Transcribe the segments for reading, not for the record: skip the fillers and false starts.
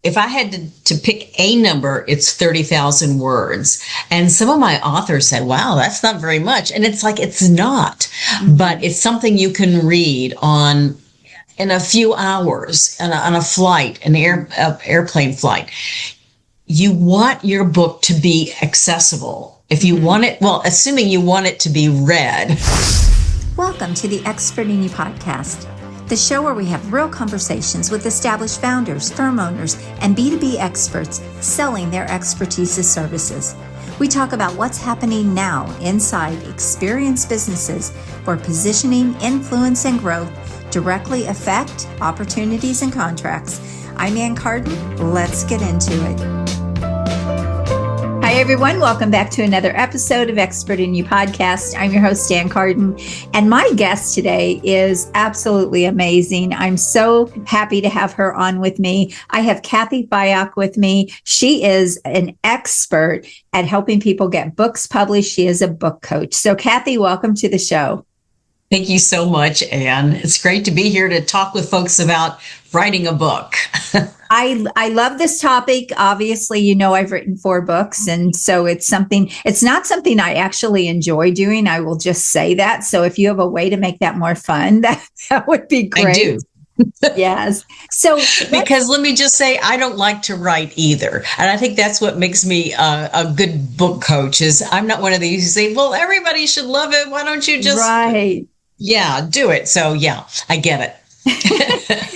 if I had to pick a number, it's 30,000 words. And some of my authors said, wow, that's not very much. And it's like, it's not, but it's something you can read in a few hours on a flight, an airplane flight. You want your book to be accessible. If you want it, well, assuming you want it to be read. Welcome to the Expert in You podcast, the show where we have real conversations with established founders, firm owners, and B2B experts selling their expertise as services. We talk about what's happening now inside experienced businesses where positioning, influence, and growth directly affect opportunities and contracts. I'm Ann Carden. Let's get into it. Hi, everyone. Welcome back to another episode of Expert in You podcast. I'm your host, Ann Carden, and my guest today is absolutely amazing. I'm so happy to have her on with me. I have Cathy Fyock with me. She is an expert at helping people get books published. She is a book coach. So, Cathy, welcome to the show. Thank you so much, Ann. It's great to be here to talk with folks about writing a book. I love this topic. Obviously, you know, I've written 4 books, and so it's not something I actually enjoy doing. I will just say that. So if you have a way to make that more fun, that would be great. I do. Yes. So because let me just say, I don't like to write either. And I think that's what makes me a good book coach is I'm not one of these who say, well, everybody should love it. Why don't you just do it? So yeah, I get it.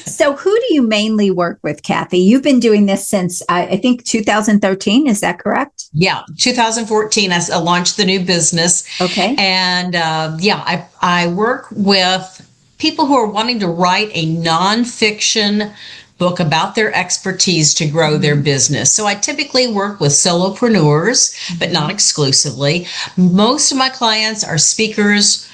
So who do you mainly work with, Cathy? You've been doing this since, I think, 2013. Is that correct? Yeah, 2014, I launched the new business. Okay. And I work with people who are wanting to write a nonfiction book about their expertise to grow their business. So I typically work with solopreneurs, but not exclusively. Most of my clients are speakers,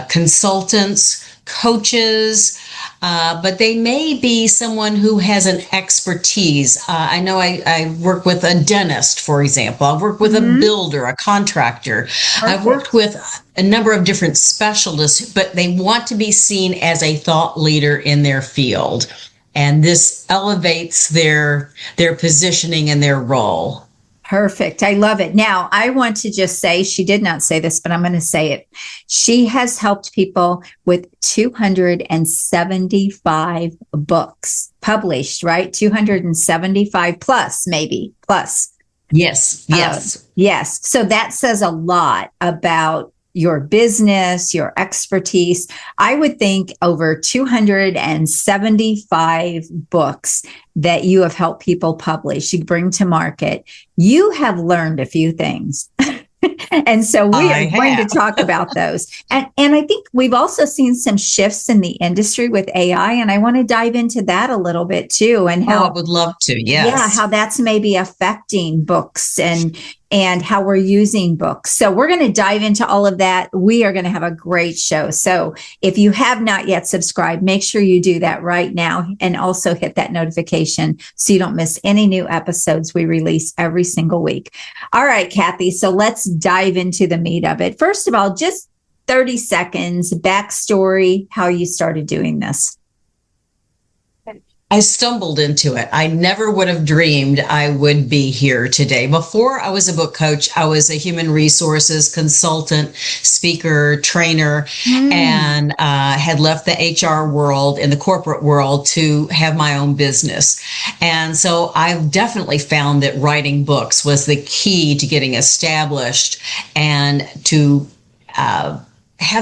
consultants, coaches, but they may be someone who has an expertise. I know I work with a dentist, for example. I've worked with a builder, a contractor. Perfect. I've worked with a number of different specialists, but they want to be seen as a thought leader in their field. And this elevates their positioning and their role. Perfect. I love it. Now, I want to just say, she did not say this, but I'm going to say it. She has helped people with 275 books published, right? 275 plus, maybe plus. Yes. Yes. So that says a lot about your business, your expertise. I would think over 275 books that you have helped people publish, you bring to market. You have learned a few things. And so we are going to talk about those. And I think we've also seen some shifts in the industry with AI. And I want to dive into that a little bit too. And how I would love to. Yes. Yeah, how that's maybe affecting books and how we're using books. So we're going to dive into all of that. We are going to have a great show. So if you have not yet subscribed, make sure you do that right now and also hit that notification so you don't miss any new episodes we release every single week. All right, Cathy. So let's dive into the meat of it. First of all, just 30 seconds, backstory, how you started doing this. I stumbled into it. I never would have dreamed I would be here today. Before I was a book coach, I was a human resources consultant, speaker, trainer, and had left the HR world and the corporate world to have my own business. And so I've definitely found that writing books was the key to getting established and to have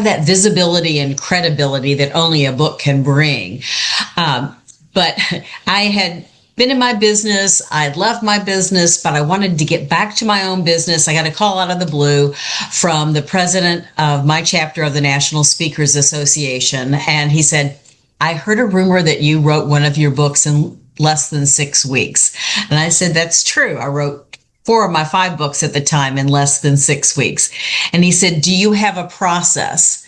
that visibility and credibility that only a book can bring. But I had been in my business. I'd left my business, but I wanted to get back to my own business. I got a call out of the blue from the president of my chapter of the National Speakers Association. And he said, I heard a rumor that you wrote one of your books in less than 6 weeks. And I said, that's true. I wrote 4 of my 5 books at the time in less than 6 weeks. And he said, do you have a process?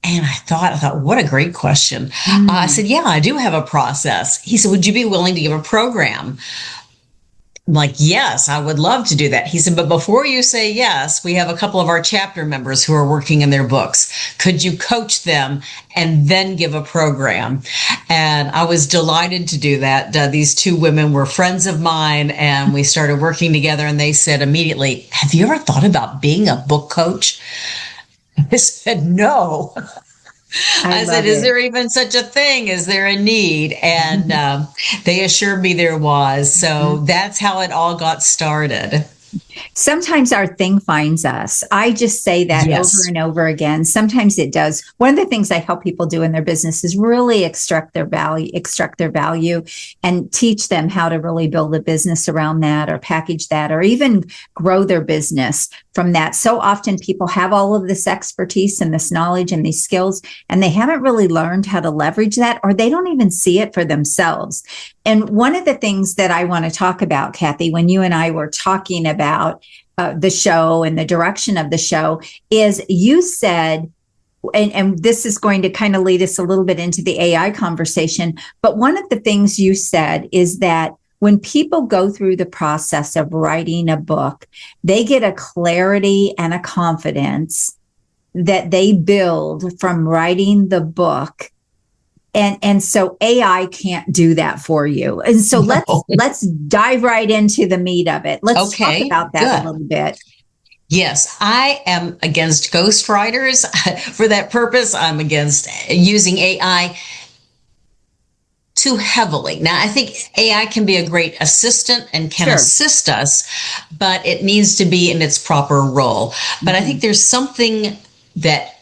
And I thought, what a great question. I said, yeah, I do have a process. He said, would you be willing to give a program? I'm like, yes, I would love to do that. He said, but before you say yes, we have a couple of our chapter members who are working in their books. Could you coach them and then give a program? And I was delighted to do that. These two women were friends of mine, and we started working together, and they said immediately, have you ever thought about being a book coach? I said, no. I said, is there even such a thing? Is there a need? And they assured me there was. So that's how it all got started. Sometimes our thing finds us. I just say that over and over again. Sometimes it does. One of the things I help people do in their business is really extract their value and teach them how to really build a business around that, or package that, or even grow their business from that. So often people have all of this expertise and this knowledge and these skills, and they haven't really learned how to leverage that, or they don't even see it for themselves. And one of the things that I want to talk about, Cathy, when you and I were talking about the show and the direction of the show, is you said, and this is going to kind of lead us a little bit into the AI conversation, but one of the things you said is that when people go through the process of writing a book, they get a clarity and a confidence that they build from writing the book. And so AI can't do that for you. And so let's dive right into the meat of it. Let's talk about that a little bit. Yes, I am against ghostwriters. For that purpose, I'm against using AI too heavily. Now, I think AI can be a great assistant and can assist us, but it needs to be in its proper role. But I think there's something that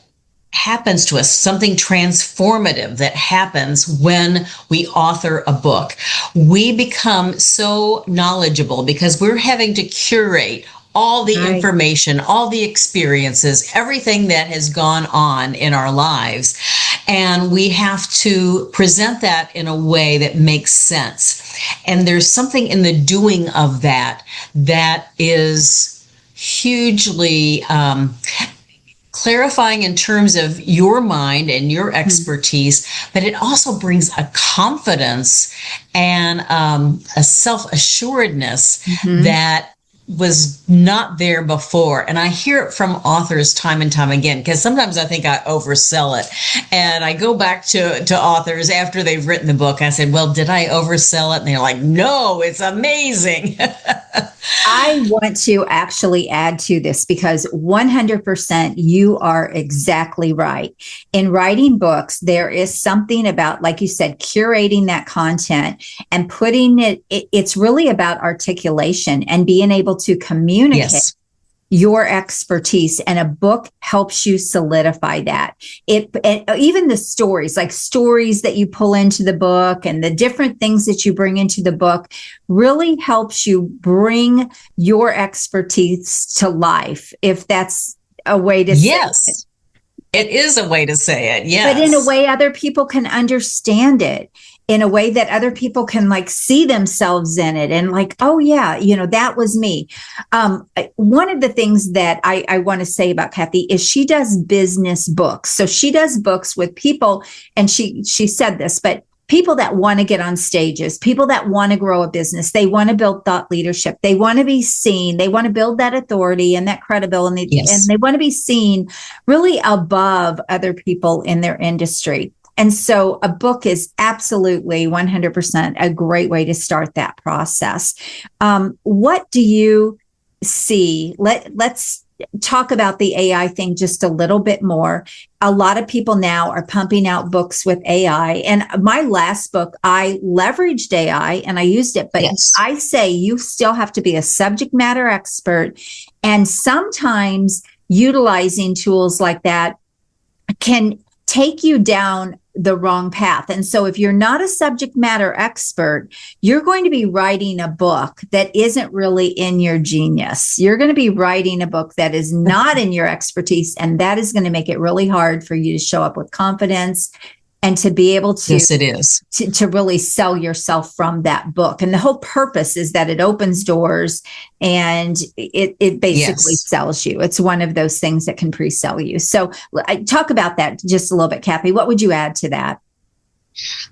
happens to us, something transformative that happens when we author a book. We become so knowledgeable because we're having to curate all the information, all the experiences, everything that has gone on in our lives. And we have to present that in a way that makes sense. And there's something in the doing of that that is hugely clarifying in terms of your mind and your expertise, but it also brings a confidence and a self-assuredness that was not there before. And I hear it from authors time and time again, because sometimes I think I oversell it. And I go back to authors after they've written the book. I said, well, did I oversell it? And they're like, no, it's amazing. I want to actually add to this, because 100% you are exactly right. In writing books, there is something about, like you said, curating that content and putting it's really about articulation and being able to communicate your expertise, and a book helps you solidify that. And even the stories, like stories that you pull into the book and the different things that you bring into the book, really helps you bring your expertise to life, if that's a way to say it. It is a way to say it. Yes. But in a way other people can understand it, in a way that other people can like see themselves in it and like, oh yeah, that was me. One of the things that I want to say about Cathy is she does business books. So she does books with people, and she said this, but people that want to get on stages, people that want to grow a business, they want to build thought leadership, they want to be seen, they want to build that authority and that credibility, and they want to be seen really above other people in their industry. And so a book is absolutely 100% a great way to start that process. What do you see? Let's talk about the AI thing just a little bit more. A lot of people now are pumping out books with AI. And my last book, I leveraged AI and I used it. But I say you still have to be a subject matter expert. And sometimes utilizing tools like that can take you down the wrong path. And so if you're not a subject matter expert, you're going to be writing a book that isn't really in your genius. You're going to be writing a book that is not in your expertise. And that is going to make it really hard for you to show up with confidence and to be able to, yes, it is. To really sell yourself from that book. And the whole purpose is that it opens doors and it basically sells you. It's one of those things that can pre-sell you. So talk about that just a little bit, Cathy. What would you add to that?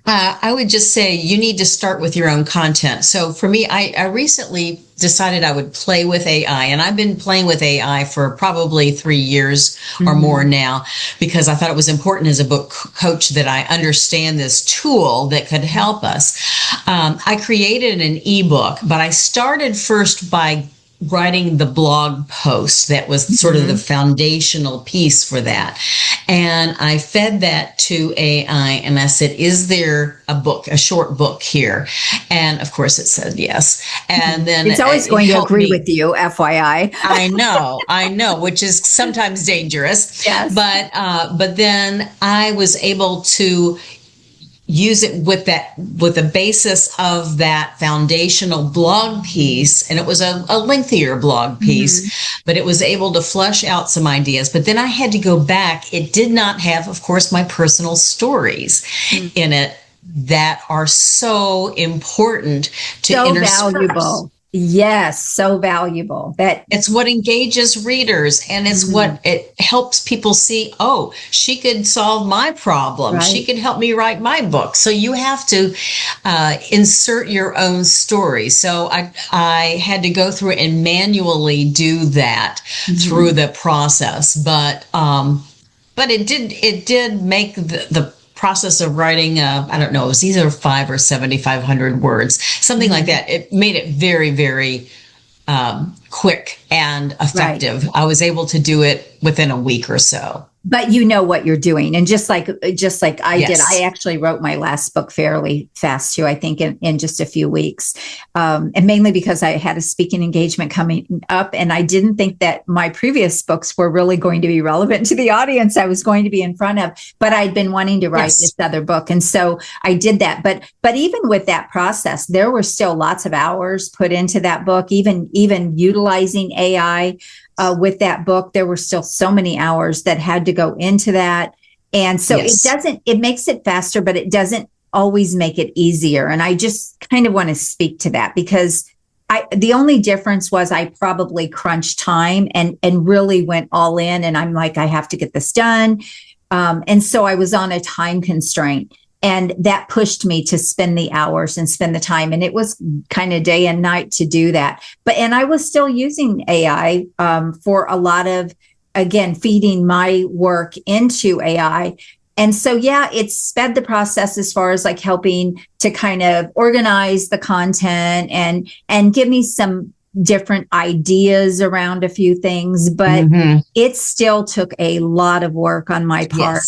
I would just say you need to start with your own content. So for me, I recently decided I would play with AI, and I've been playing with AI for probably 3 years or more now, because I thought it was important as a book coach that I understand this tool that could help us. I created an ebook, but I started first by writing the blog post that was sort of the foundational piece for that. And I fed that to AI and I said, is there a short book here? And of course it said yes. And then it's always going to agree with you, FYI. I know, which is sometimes dangerous. Yes. But then I was able to use it with the basis of that foundational blog piece. And it was a lengthier blog piece, but it was able to flesh out some ideas. But then I had to go back. It did not have, of course, my personal stories in it that are so important to intersperse. Valuable. Yes, so valuable. That it's what engages readers, and it's what it helps people see, oh, she could solve my problem. Right. She could help me write my book. So you have to insert your own story. So I had to go through and manually do that through the process. But it did make the process of writing, I don't know, it was either 500 or 7,500 words, something like that. It made it very, very quick and effective. Right. I was able to do it within a week or so. But you know what you're doing. And just like I did, I actually wrote my last book fairly fast too, I think in just a few weeks. And mainly because I had a speaking engagement coming up, and I didn't think that my previous books were really going to be relevant to the audience I was going to be in front of, but I'd been wanting to write this other book. And so I did that. But even with that process, there were still lots of hours put into that book, even utilizing AI. With that book, there were still so many hours that had to go into that. And so it makes it faster, but it doesn't always make it easier. And I just kind of want to speak to that, because the only difference was I probably crunched time and really went all in. And I'm like, I have to get this done. And so I was on a time constraint. And that pushed me to spend the hours and spend the time. And it was kind of day and night to do that. And I was still using AI for a lot of, again, feeding my work into AI. And so, it sped the process as far as like helping to kind of organize the content and give me some different ideas around a few things. But it still took a lot of work on my part.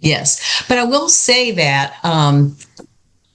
Yes. But I will say that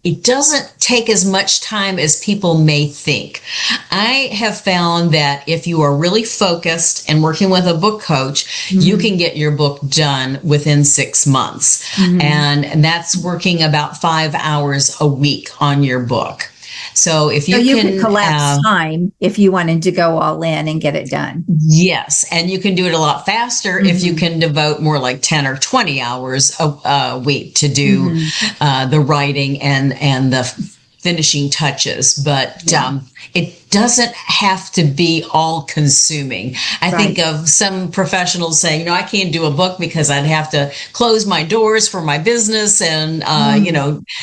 it doesn't take as much time as people may think. I have found that if you are really focused and working with a book coach, you can get your book done within 6 months. And that's working about 5 hours a week on your book. So if you can collapse time if you wanted to go all in and get it done. Yes. And you can do it a lot faster if you can devote more like 10 or 20 hours a week to do the writing and the finishing touches. But it doesn't have to be all consuming. I think of some professionals saying, I can't do a book because I'd have to close my doors for my business and,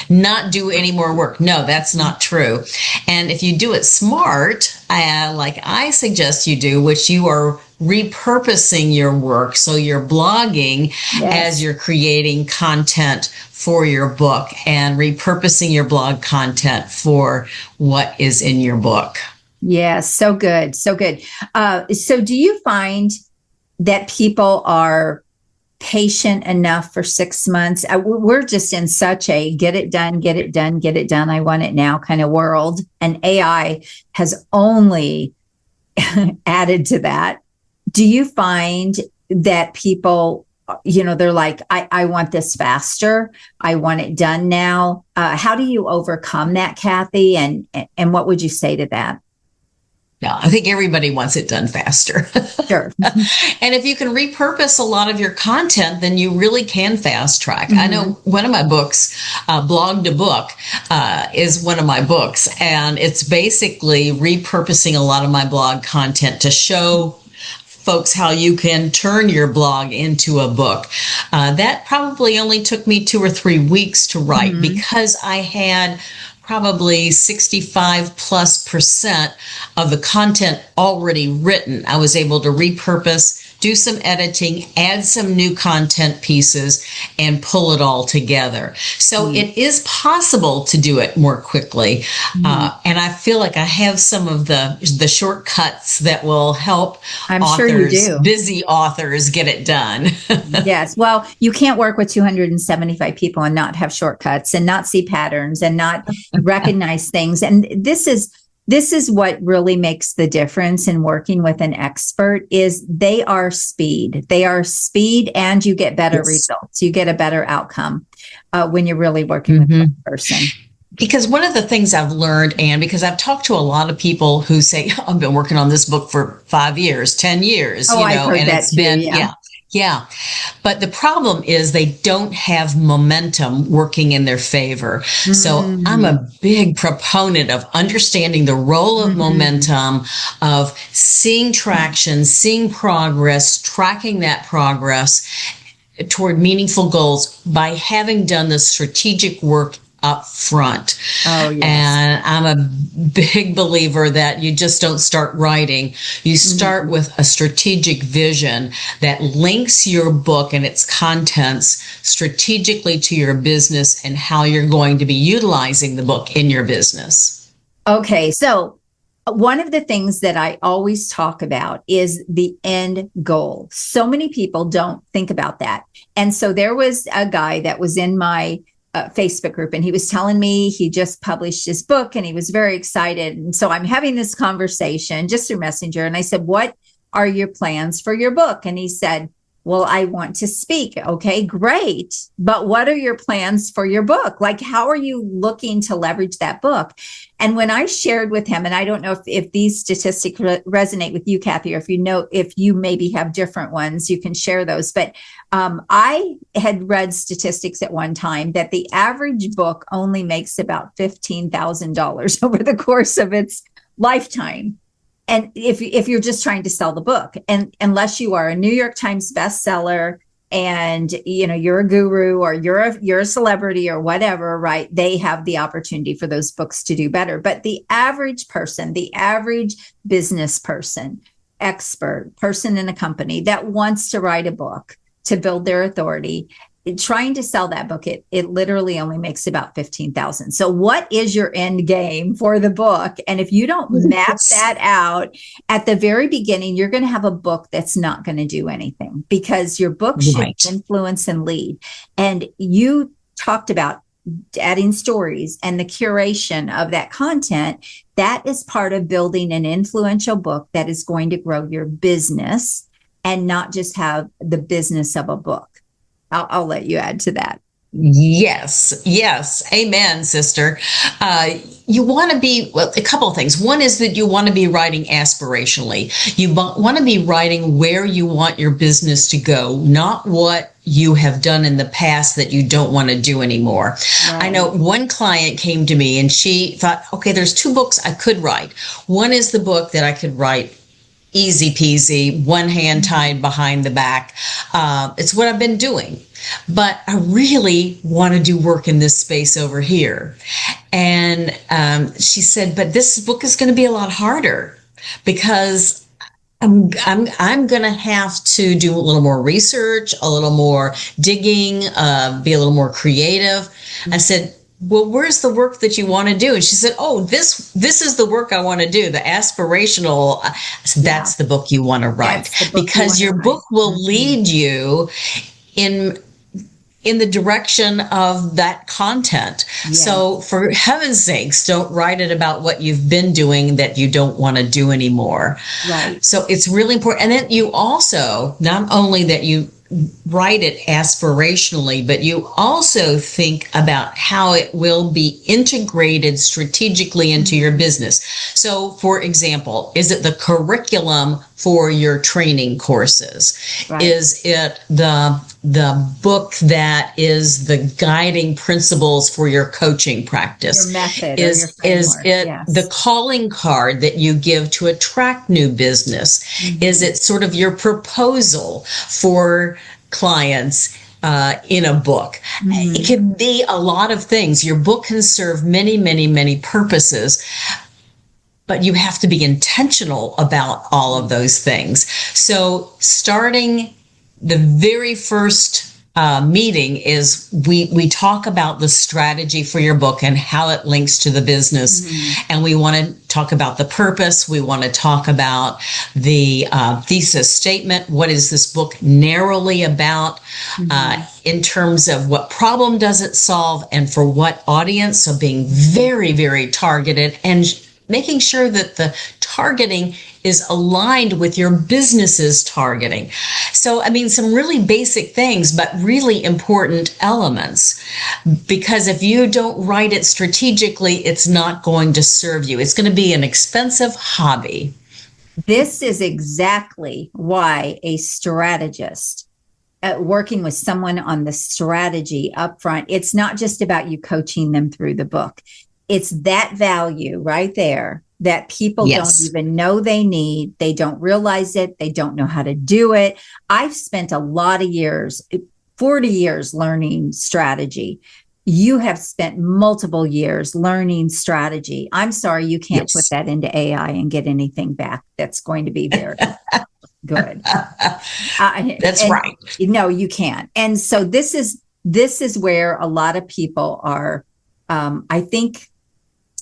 not do any more work. No, that's not true. And if you do it smart, like I suggest you do, which you are repurposing your work. So you're blogging as you're creating content for your book and repurposing your blog content for what is in your book. Yes, so good. So good. So do you find that people are patient enough for 6 months? We're just in such a get it done, I want it now kind of world. And AI has only added to that. Do you find that people, they're like, I want this faster. I want it done now. How do you overcome that, Cathy? And what would you say to that? Yeah, I think everybody wants it done faster. Sure. And if you can repurpose a lot of your content, then you really can fast track. I know one of my books, Blog to Book, is one of my books. And it's basically repurposing a lot of my blog content to show folks how you can turn your blog into a book. That probably only took me 2 or 3 weeks to write because I had probably 65+% of the content already written. I was able to repurpose, do some editing, add some new content pieces, and pull it all together. So it is possible to do it more quickly. And I feel like I have some of the shortcuts that will help sure you do. Busy authors get it done. Yes. Well, you can't work with 275 people and not have shortcuts and not see patterns and not recognize things. And this is what really makes the difference in working with an expert is they are speed. They are speed, and you get better results. You get a better outcome when you're really working with one person. Because one of the things I've learned, Ann, because I've talked to a lot of people who say, I've been working on this book for 5 years, 10 years, I've heard and that it's too, been, yeah. But the problem is they don't have momentum working in their favor. So I'm a big proponent of understanding the role of momentum, of seeing traction, seeing progress, tracking that progress toward meaningful goals by having done the strategic work up front. Oh, yes. And I'm a big believer that you just don't start writing. You start with a strategic vision that links your book and its contents strategically to your business and how you're going to be utilizing the book in your business. Okay. So one of the things that I always talk about is the end goal. So many people don't think about that. And so there was a guy that was in my Facebook group, and he was telling me he just published his book and he was very excited. And so I'm having this conversation just through Messenger. And I said, what are your plans for your book? And he said, well, I want to speak. Okay, great. But what are your plans for your book? Like, how are you looking to leverage that book? And when I shared with him, and I don't know if these statistics resonate with you, Cathy, or if you maybe have different ones, you can share those. But I had read statistics at one time that the average book only makes about $15,000 over the course of its lifetime. And if you're just trying to sell the book, and unless you are a New York Times bestseller and you're a guru or you're a celebrity or whatever, right? They have the opportunity for those books to do better. But the average person, the average business person, expert, person in a company that wants to write a book to build their authority, trying to sell that book, it literally only makes about $15,000. So what is your end game for the book? And if you don't map that out at the very beginning, you're going to have a book that's not going to do anything, because your book should influence and lead. And you talked about adding stories and the curation of that content. That is part of building an influential book that is going to grow your business and not just have the business of a book. I'll let you add to that. Yes. Amen, sister. You want to be, well, a couple of things. One is that you want to be writing aspirationally. You want to be writing where you want your business to go, not what you have done in the past that you don't want to do anymore. Right. I know one client came to me and she thought, okay, there's 2 books I could write. One is the book that I could write easy peasy, one hand tied behind the back. It's what I've been doing. But I really want to do work in this space over here. And she said, but this book is going to be a lot harder because I'm going to have to do a little more research, a little more digging, be a little more creative. I said, well, where's the work that you want to do? And she said, oh, this is the work I want to do, the aspirational. That's the book you want to write, because your book will lead you in the direction of that content. Yes. So for heaven's sakes, don't write it about what you've been doing that you don't want to do anymore. Right. So it's really important. And then you also, not only that you write it aspirationally, but you also think about how it will be integrated strategically into your business. So, for example, is it the curriculum for your training courses? Right. Is it the book that is the guiding principles for your coaching practice? Your method is or your is framework. it Yes. the calling card that you give to attract new business? Is it sort of your proposal for clients in a book? It can be a lot of things. Your book can serve many, many, many purposes, but you have to be intentional about all of those things. So starting the very first meeting is we talk about the strategy for your book and how it links to the business. And we want to talk about the purpose. We want to talk about the thesis statement. What is this book narrowly about in terms of what problem does it solve and for what audience? So being very, very targeted and making sure that the targeting is aligned with your business's targeting. So, I mean, some really basic things, but really important elements. Because if you don't write it strategically, it's not going to serve you. It's going to be an expensive hobby. This is exactly why a strategist working with someone on the strategy up front, it's not just about you coaching them through the book. It's that value right there that people don't even know they need. They don't realize it. They don't know how to do it. I've spent a lot of years, 40 years learning strategy. You have spent multiple years learning strategy. I'm sorry, you can't put that into AI and get anything back that's going to be very good. That's right. No, you can't. And so this is where a lot of people are, I think,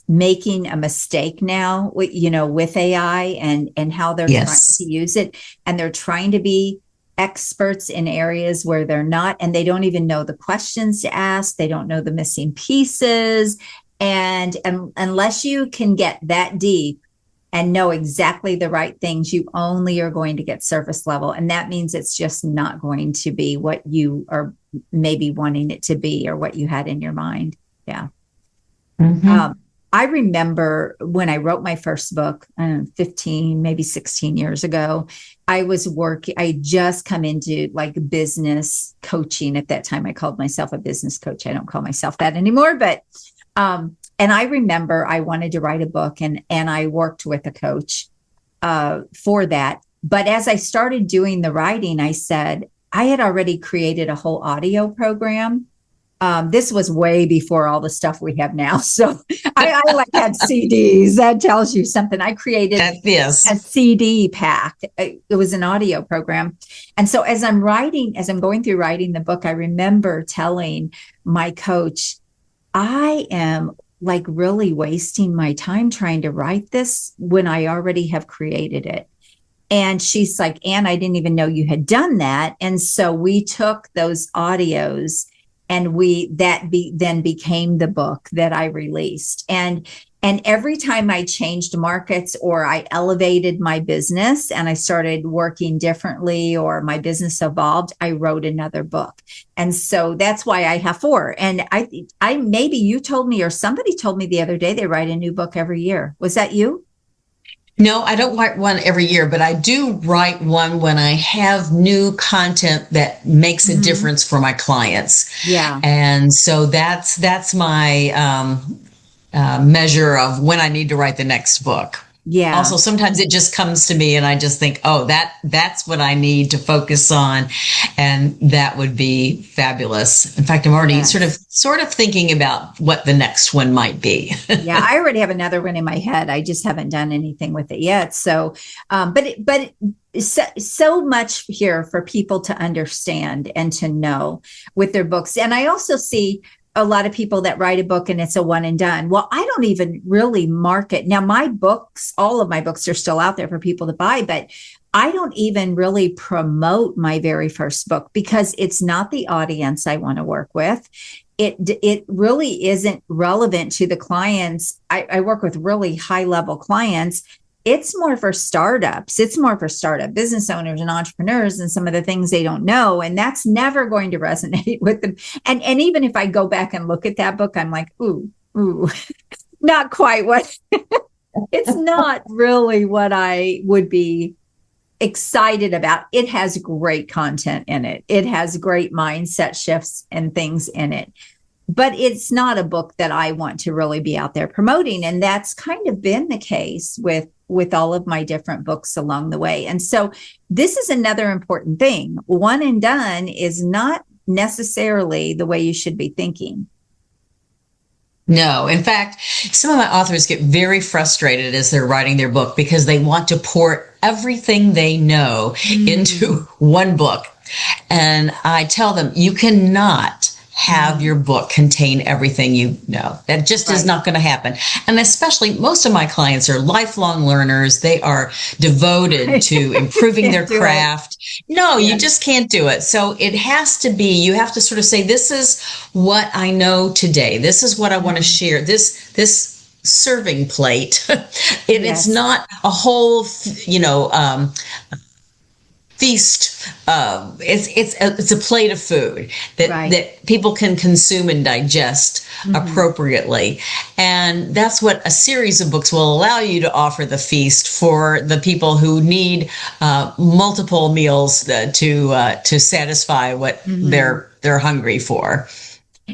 making a mistake now, with AI and how they're trying to use it. And they're trying to be experts in areas where they're not, and they don't even know the questions to ask. They don't know the missing pieces. And unless you can get that deep and know exactly the right things, you only are going to get surface level. And that means it's just not going to be what you are maybe wanting it to be or what you had in your mind. Yeah. I remember when I wrote my first book, 15, maybe 16 years ago, I just come into like business coaching at that time. I called myself a business coach. I don't call myself that anymore, but, and I remember I wanted to write a book and I worked with a coach, for that. But as I started doing the writing, I said, I had already created a whole audio program. This was way before all the stuff we have now. So I like had CDs. That tells you something. I created a CD pack. It was an audio program. And so as I'm going through writing the book, I remember telling my coach, I am like really wasting my time trying to write this when I already have created it. And she's like, Ann, I didn't even know you had done that. And so we took those audios and then became the book that I released. And every time I changed markets or I elevated my business and I started working differently or my business evolved, I wrote another book. And so that's why I have 4. And I maybe you told me or somebody told me the other day they write a new book every year. Was that you? No, I don't write one every year, but I do write one when I have new content that makes a difference for my clients. Yeah. And so that's my measure of when I need to write the next book. Yeah. Also, sometimes it just comes to me and I just think, oh, that's what I need to focus on. And that would be fabulous. In fact, I'm already sort of thinking about what the next one might be. Yeah, I already have another one in my head. I just haven't done anything with it yet. So, but so much here for people to understand and to know with their books. And I also see a lot of people that write a book and it's a one and done. Well, I don't even really market. Now, my books, all of my books are still out there for people to buy, but I don't even really promote my very first book because it's not the audience I want to work with. It really isn't relevant to the clients. I work with really high level clients. It's more for startups. It's more for startup business owners and entrepreneurs and some of the things they don't know. And that's never going to resonate with them. And even if I go back and look at that book, I'm like, ooh, not quite what, it's not really what I would be excited about. It has great content in it. It has great mindset shifts and things in it. But it's not a book that I want to really be out there promoting. And that's kind of been the case with all of my different books along the way. And so this is another important thing. One and done is not necessarily the way you should be thinking. No. In fact, some of my authors get very frustrated as they're writing their book because they want to pour everything they know into one book. And I tell them, you cannot have your book contain everything you know. That just is not going to happen. And especially most of my clients are lifelong learners. They are devoted to improving their craft. No, you just can't do it. So it has to be, you have to sort of say, this is what I know today. This is what I want to share. This serving plate. It's not a whole, feast. It's a plate of food that people can consume and digest appropriately. And that's what a series of books will allow you to offer the feast for the people who need multiple meals to satisfy what they're hungry for.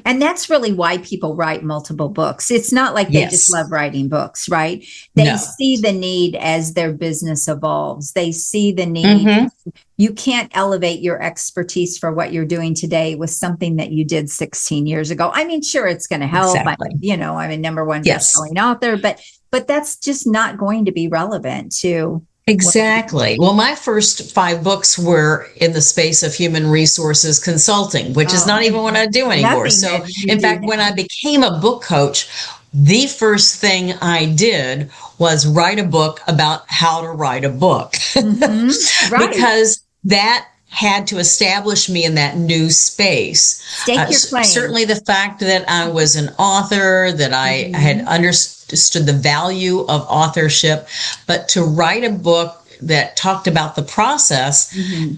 And that's really why people write multiple books. It's not like they just love writing books, right? They see the need as their business evolves. They see the need. You can't elevate your expertise for what you're doing today with something that you did 16 years ago. I mean, sure, it's going to help. Exactly. I'm a number one best-selling author, but that's just not going to be relevant to. Exactly. Well, my first 5 books were in the space of human resources consulting, which is not even what I do anymore. So, in fact, when I became a book coach, the first thing I did was write a book about how to write a book. Because that had to establish me in that new space. Stake your claim. Certainly the fact that I was an author, that I had understood the value of authorship, but to write a book that talked about the process,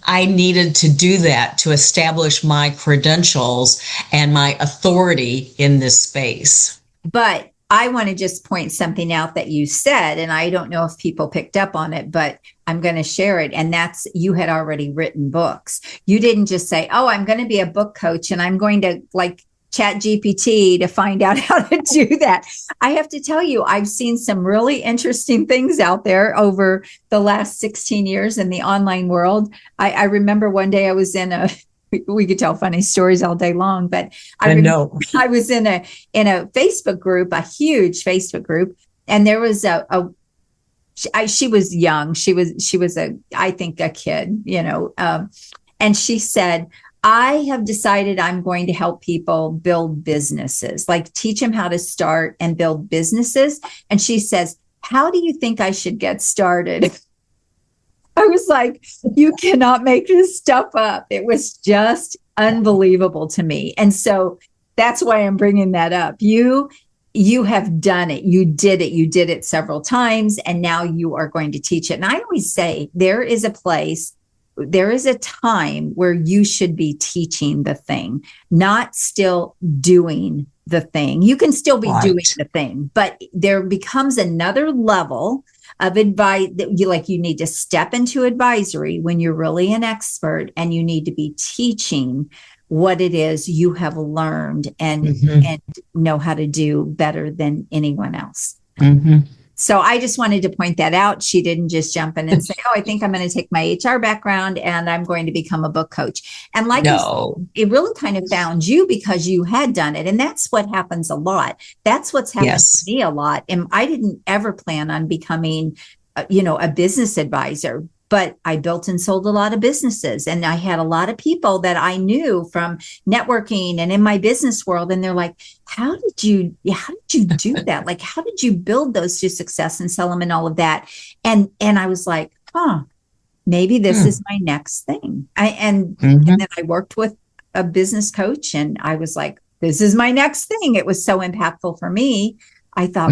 I needed to do that to establish my credentials and my authority in this space. But I want to just point something out that you said, and I don't know if people picked up on it, but I'm going to share it. And that's, you had already written books. You didn't just say, oh, I'm going to be a book coach and I'm going to chat GPT to find out how to do that. I have to tell you, I've seen some really interesting things out there over the last 16 years in the online world. I remember one day I was in we could tell funny stories all day long, but I know I was in a Facebook group, a huge Facebook group, and there was she was young. She was I think a kid, and she said, I have decided I'm going to help people build businesses, teach them how to start and build businesses. And she says, how do you think I should get started? I was like, you cannot make this stuff up. It was just unbelievable to me. And so that's why I'm bringing that up. You have done it. You did it. You did it several times. And now you are going to teach it. And I always say there is a time where you should be teaching the thing, not still doing the thing. You can still be doing the thing, but there becomes another level of advice that you need to step into advisory when you're really an expert, and you need to be teaching what it is you have learned and know how to do better than anyone else. So I just wanted to point that out. She didn't just jump in and say, oh, I think I'm going to take my HR background and I'm going to become a book coach. And you said, it really kind of found you because you had done it. And that's what happens a lot. That's what's happened to me a lot. And I didn't ever plan on becoming, a business advisor, but I built and sold a lot of businesses. And I had a lot of people that I knew from networking and in my business world. And they're like, how did you do that? How did you build those to success and sell them and all of that? And I was like, maybe this is my next thing. And then I worked with a business coach and I was like, this is my next thing. It was so impactful for me. I thought,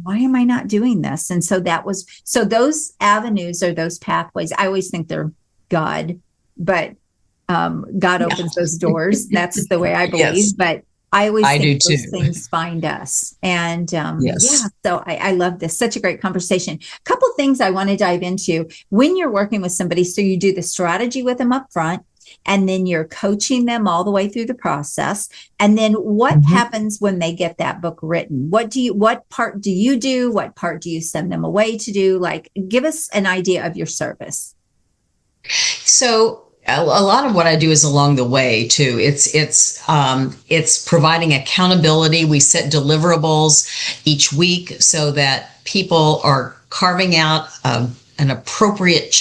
why am I not doing this? And so those avenues or those pathways, I always think they're God, but God opens those doors. That's the way I believe. But I always I do think those too. things find us. And Yes. yeah, so I love this. Such a great conversation. A couple things I want to dive into when you're working with somebody. So you do the strategy with them up front, and then you're coaching them all the way through the process. And then what happens when they get that book written? What part do you do? What part do you send them away to do? Like, give us an idea of your service. So a lot of what I do is along the way too. It's providing accountability. We set deliverables each week so that people are carving out an appropriate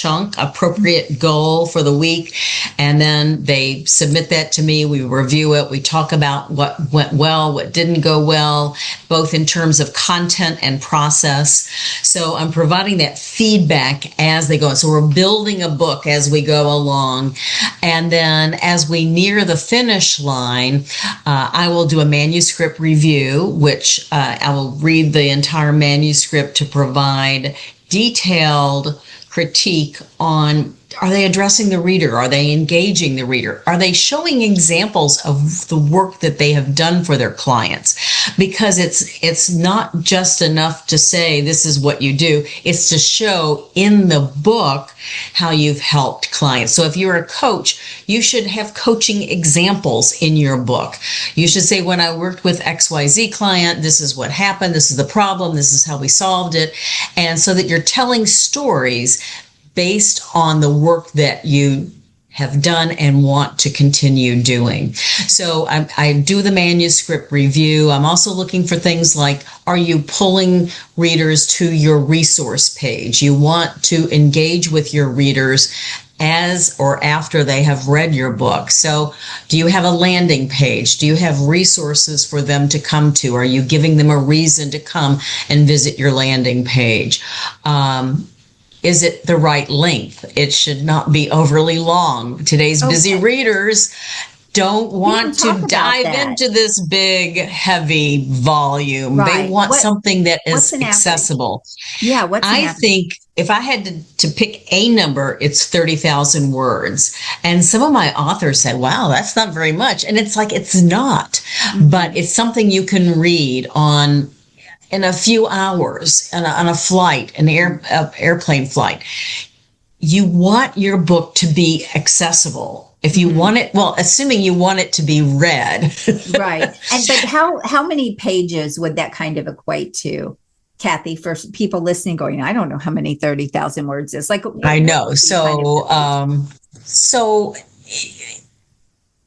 goal for the week. And then they submit that to me. We review it. We talk about what went well, what didn't go well, both in terms of content and process. So I'm providing that feedback as they go. So we're building a book as we go along. And then as we near the finish line, I will do a manuscript review, which I will read the entire manuscript to provide detailed critique on, are they addressing the reader? Are they engaging the reader? Are they showing examples of the work that they have done for their clients? Because it's not just enough to say this is what you do. It's to show in the book how you've helped clients. So if you're a coach, you should have coaching examples in your book. You should say, when I worked with XYZ client, this is what happened. This is the problem. This is how we solved it. And so that you're telling stories based on the work that you have done and want to continue doing. So I do the manuscript review. I'm also looking for things like, are you pulling readers to your resource page? You want to engage with your readers as or after they have read your book. So do you have a landing page? Do you have resources for them to come to? Are you giving them a reason to come and visit your landing page? Is it the right length? It should not be overly long. Today's busy readers don't want to dive into this big, heavy volume. Right. They want something that is accessible. Yeah, I think if I had to pick a number, it's 30,000 words. And some of my authors said, wow, that's not very much. And it's like, it's not, but it's something you can read in a few hours on a flight, an airplane flight. You want your book to be accessible. If you want it, well, assuming you want it to be read. Right. But how many pages would that kind of equate to, Cathy, for people listening going, I don't know how many 30,000 words is. Like, I know. So,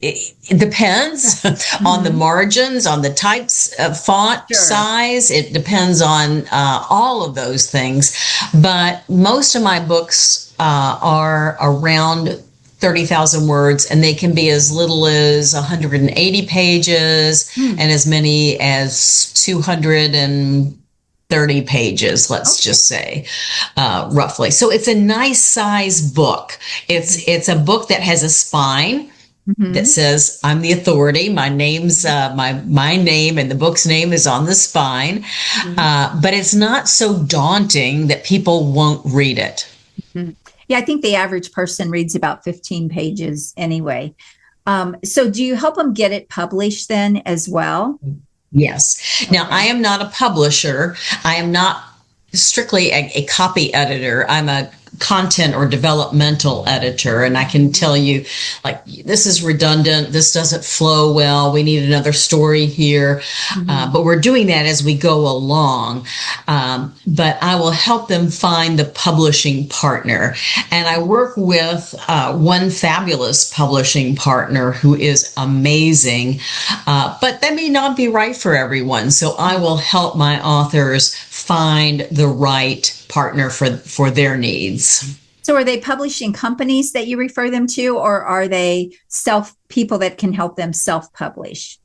it depends on the margins, on the types of font size. It depends on all of those things. But most of my books are around 30,000 words, and they can be as little as 180 pages and as many as 230 pages, let's just say, roughly. So it's a nice size book. It's a book that has a spine. That says, I'm the authority. My name's my name and the book's name is on the spine. But it's not so daunting that people won't read it. Yeah, I think the average person reads about 15 pages anyway. So do you help them get it published then as well? Yes. Now, I am not a publisher. I am not strictly a copy editor. I'm a content or developmental editor, and I can tell you, like, this is redundant, this doesn't flow well, we need another story here, but we're doing that as we go along. But I will help them find the publishing partner, and I work with one fabulous publishing partner who is amazing, but that may not be right for everyone, so I will help my authors find the right partner for their needs. So are they publishing companies that you refer them to, or are they people that can help them self-publish?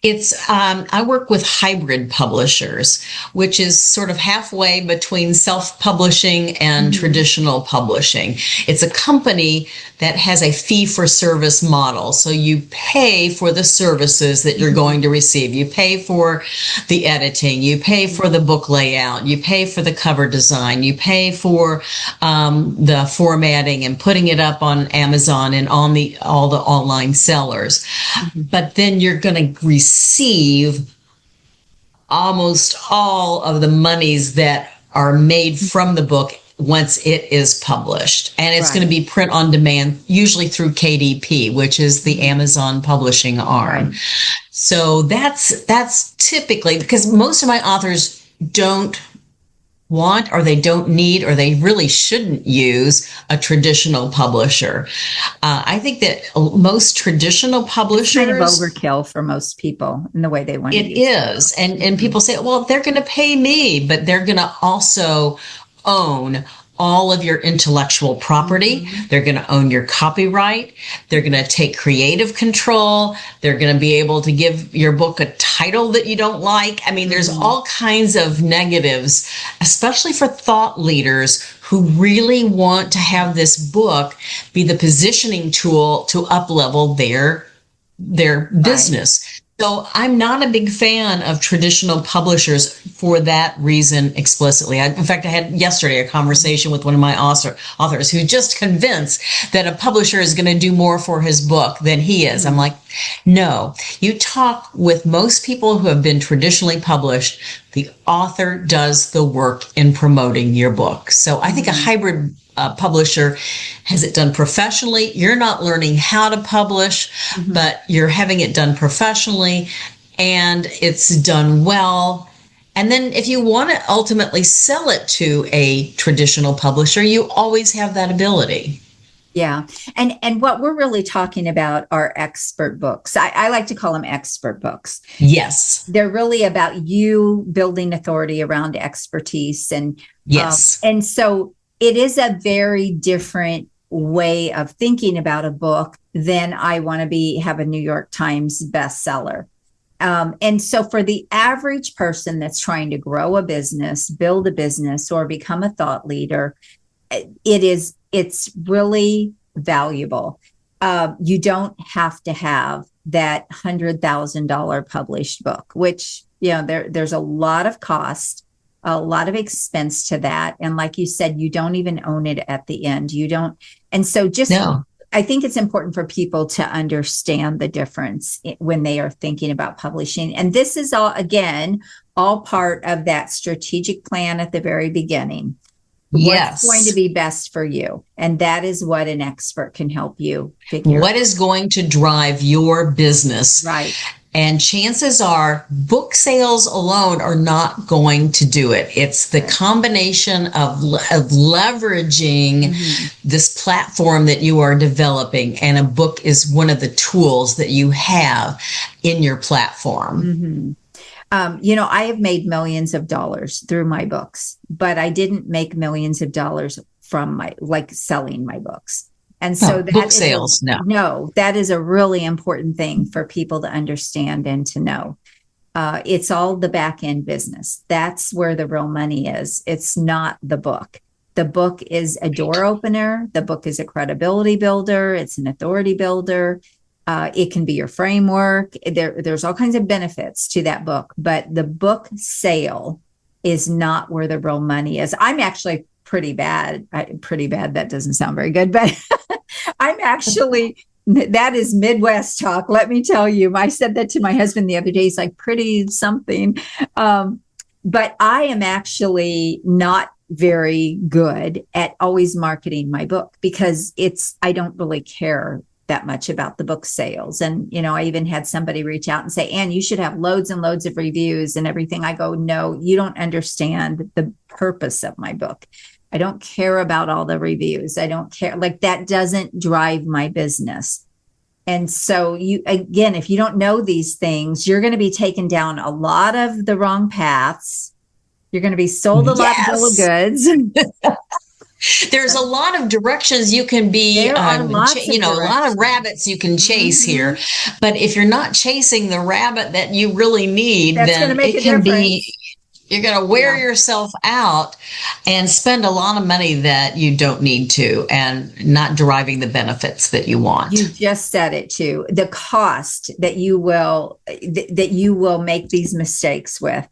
It's I work with hybrid publishers, which is sort of halfway between self-publishing and traditional publishing. It's a company that has a fee-for-service model. So you pay for the services that you're going to receive. You pay for the editing. You pay for the book layout. You pay for the cover design. You pay for the formatting and putting it up on Amazon and on all the online sellers. But then you're going to receive almost all of the monies that are made from the book once it is published. And it's going to be print on demand, usually through KDP, which is the Amazon publishing arm. Right. So that's typically, because most of my authors don't want, or they don't need, or they really shouldn't use a traditional publisher. I think that most traditional publishers, it's kind of overkill for most people in the way they want to use it. It is. And people say, well, they're going to pay me, but they're going to also own all of your intellectual property. They're going to own your copyright. They're going to take creative control. They're going to be able to give your book a title that you don't like. I mean, there's all kinds of negatives, especially for thought leaders who really want to have this book be the positioning tool to up-level their business. So I'm not a big fan of traditional publishers for that reason explicitly. In fact, I had yesterday a conversation with one of my authors who just convinced that a publisher is going to do more for his book than he is. I'm like, no. You talk with most people who have been traditionally published, the author does the work in promoting your book. So I think a hybrid publisher has it done professionally. You're not learning how to publish, but you're having it done professionally and it's done well. And then if you want to ultimately sell it to a traditional publisher, you always have that ability. Yeah. And what we're really talking about are expert books. I like to call them expert books. Yes. They're really about you building authority around expertise. And yes. And so it is a very different way of thinking about a book than I want to have a New York Times bestseller. And so for the average person that's trying to grow a business, build a business, or become a thought leader, it's really valuable. You don't have to have that $100,000 published book, which, there's a lot of cost, a lot of expense to that. And like you said, you don't even own it at the end. You don't. And so I think it's important for people to understand the difference when they are thinking about publishing. And this is all part of that strategic plan at the very beginning. Yes. What's going to be best for you? And that is what an expert can help you figure out. What is going to drive your business? Right. And chances are book sales alone are not going to do it. It's the combination of leveraging this platform that you are developing. And a book is one of the tools that you have in your platform. I have made millions of dollars through my books, but I didn't make millions of dollars from selling my books. And so book sales, that is a really important thing for people to understand and to know. It's all the back end business. That's where the real money is. It's not the book. The book is a door opener. The book is a credibility builder. It's an authority builder. It can be your framework. There's all kinds of benefits to that book, but the book sale is not where the real money is. I'm actually pretty bad. That doesn't sound very good, but that is Midwest talk. Let me tell you, I said that to my husband the other day. He's like, pretty something. But I am actually not very good at always marketing my book because I don't really care that much about the book sales. And, I even had somebody reach out and say, Ann, you should have loads and loads of reviews and everything. I go, no, you don't understand the purpose of my book. I don't care about all the reviews. I don't care. That doesn't drive my business. And so if you don't know these things, you're going to be taken down a lot of the wrong paths. You're going to be sold a lot of bill of goods. There's a lot of directions you can be, a lot of rabbits you can chase here. But if you're not chasing the rabbit that you really need, then it can be, you're going to wear yourself out and spend a lot of money that you don't need to and not deriving the benefits that you want. You just said it too. The cost that you will make these mistakes with.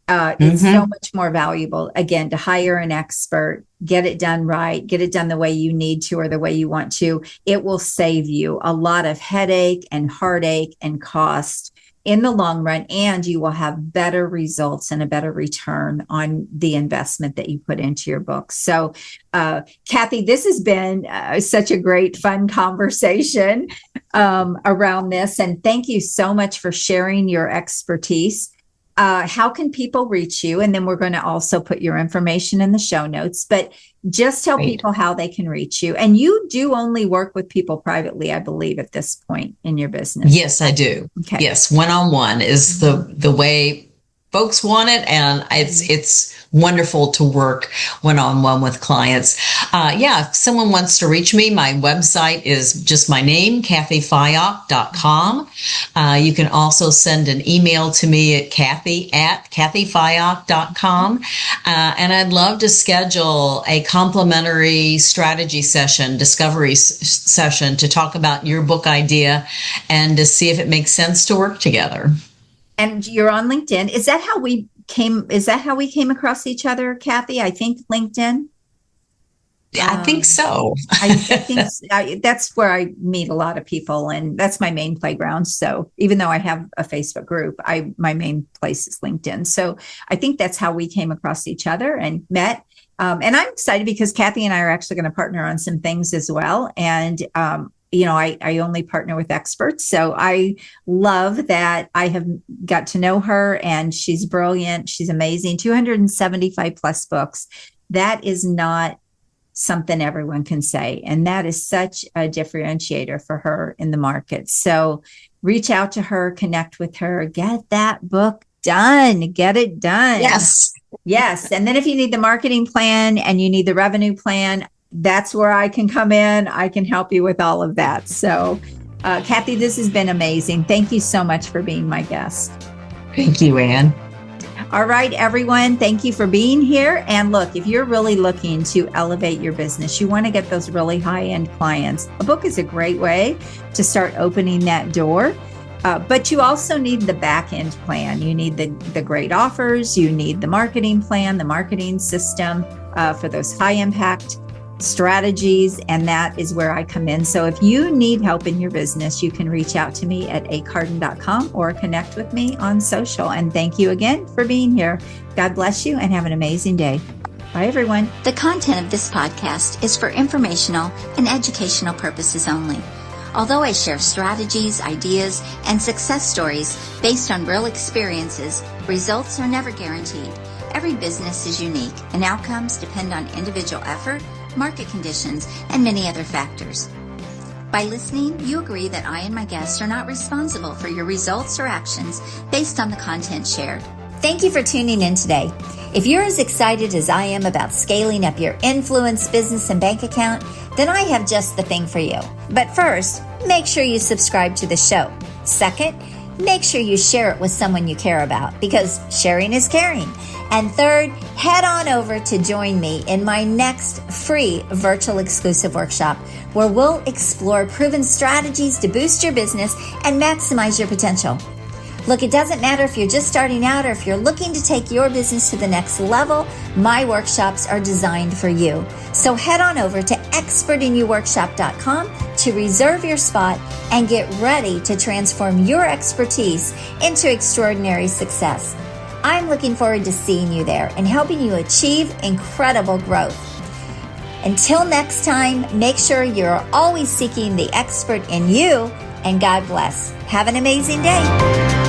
It's so much more valuable, again, to hire an expert, get it done right, get it done the way you need to or the way you want to. It will save you a lot of headache and heartache and cost. in the long run, and you will have better results and a better return on the investment that you put into your book. So, Cathy, this has been such a great, fun conversation around this. And thank you so much for sharing your expertise. How can people reach you? And then we're going to also put your information in the show notes, but just tell people how they can reach you. And you do only work with people privately, I believe, at this point in your business. Yes, I do. Okay. Yes. One-on-one is the way folks want it. And it's wonderful to work one-on-one with clients. If someone wants to reach me, my website is just my name, cathyfyock.com. You can also send an email to me at cathyfyock.com. And I'd love to schedule a complimentary strategy session, discovery session, to talk about your book idea and to see if it makes sense to work together. And you're on LinkedIn. Is that how we came across each other, Cathy? I think LinkedIn. I think so. I think that's where I meet a lot of people, and that's my main playground. So even though I have a Facebook group, my main place is LinkedIn. So I think that's how we came across each other and met. And I'm excited because Cathy and I are actually going to partner on some things as well. And I only partner with experts. So I love that I have got to know her, and she's brilliant. She's amazing. 275 plus books. That is not something everyone can say. And that is such a differentiator for her in the market. So reach out to her, connect with her, get that book done, get it done. Yes. Yes. And then if you need the marketing plan and you need the revenue plan, that's where I can come in. I can help you with all of that. So, Cathy, this has been amazing. Thank you so much for being my guest. Thank you, Ann. All right, everyone. Thank you for being here. And look, if you're really looking to elevate your business, you want to get those really high-end clients, a book is a great way to start opening that door. But you also need the back-end plan. You need the great offers. You need the marketing plan, the marketing system for those high-impact strategies, and that is where I come in. So if you need help in your business, you can reach out to me at acarden.com or connect with me on social. And thank you again for being here. God bless you and have an amazing day. Bye, everyone. The content of this podcast is for informational and educational purposes only. Although I share strategies, ideas, and success stories based on real experiences, results are never guaranteed. Every business is unique, and outcomes depend on individual effort, market conditions, and many other factors. By listening, you agree that I and my guests are not responsible for your results or actions based on the content shared. Thank you for tuning in today. If you're as excited as I am about scaling up your influence, business, and bank account, then I have just the thing for you. But first, make sure you subscribe to the show. Second, make sure you share it with someone you care about, because sharing is caring. And third, head on over to join me in my next free virtual exclusive workshop, where we'll explore proven strategies to boost your business and maximize your potential. Look, it doesn't matter if you're just starting out or if you're looking to take your business to the next level, my workshops are designed for you. So head on over to expertinyouworkshop.com to reserve your spot and get ready to transform your expertise into extraordinary success. I'm looking forward to seeing you there and helping you achieve incredible growth. Until next time, make sure you're always seeking the expert in you, and God bless. Have an amazing day.